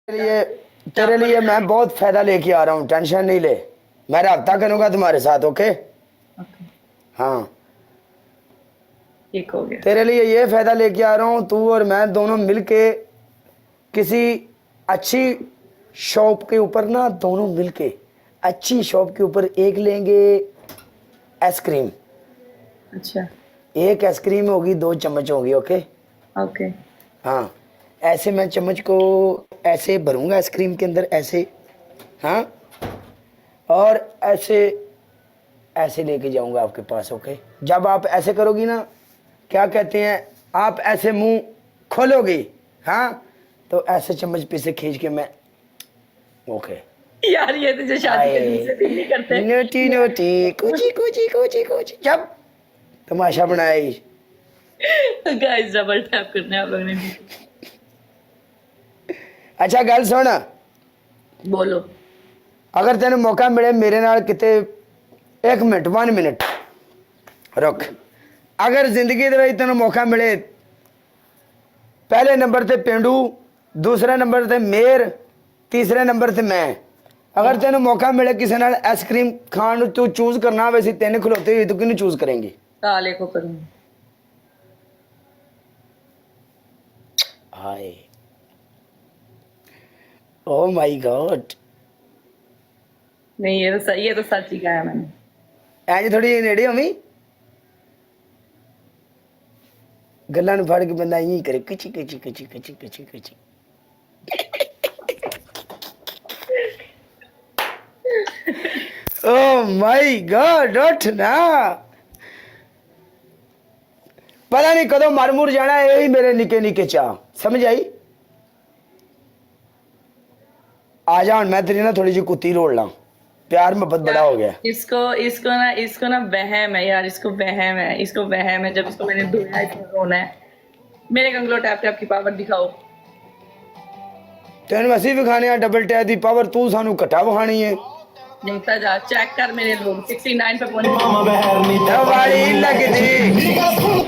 तेरे लिए मैं बहुत फायदा लेके आ रहा हूँ, टेंशन नहीं ले। मैं रब्ता करूंगा तुम्हारे साथ, ओके? हाँ, ठीक हो गया। तेरे लिए ये फायदा लेके आ रहा हूँ, तू और मैं दोनों मिलके किसी अच्छी शॉप के ऊपर ना, दोनों मिलके अच्छी शॉप के ऊपर एक लेंगे आइसक्रीम। अच्छा। एक आइसक्रीम होगी, 2 चम्मच होगी, ओके? ओके। हाँ, ऐसे मैं चम्मच को ऐसे भरूंगा आइसक्रीम के अंदर, ऐसे। हाँ, और ऐसे ऐसे लेके जाऊंगा आपके पास, ओके? जब आप ऐसे करोगी ना, क्या कहते हैं, आप ऐसे मुंह खोलोगी, हाँ, तो ऐसे चम्मच पे से खींच के मैं, ओके? यार ये तो जो शादी के दिन से भी नहीं करते। नोटी नोटी कुची कुची कुची कुची, जब तमाशा बनाई। गाइस डबल टैप करने आप लोगों ने भी। अच्छा गल सुन, बोलो। अगर तेन मौका मिले मेरे नाल किते 1 मिनट 1 मिनट रुक, अगर जिंदगी दे विच तेन मौका मिले, पहले नंबर ते पेंडू, दूसरे नंबर ते मेर, तीसरे नंबर ते मैं, अगर तेन मौका मिले किसी नाल आइसक्रीम खान नूं, तू चूज करना वैसे 3 खलोते हुए, तू किन्नू चूज करेंगी? काले को करूंगी। हाय, ओ माय गॉड, नहीं ये तो सच ही कहा मैंने। ਐਂਜ थोड़ी नेड़े होवी, गल्लां नूं फड़ के बंदा इं करे, किची किची किची किची किची किची। ओ माय गॉड, उठ ना, पता नहीं कदों मर मुर जाना, यही मेरे निके निके चाह, समझ आई? आ जा, मैं तेरी ना थोड़ी जी कुत्ती रोड़ ला, प्यार मोहब्बत बड़ा हो गया। इसको ना वहम है यार, इसको वहम है जब इसको मैंने धोया इतना रोना है। मेरे कंगलो टैप टैप की पावर दिखाओ। तेन असी विखाने डबल टैप की पावर, तू सानू घटा विखानी है। देखता जा, चेक कर मेरे लोग 69 पे पहुंच लगती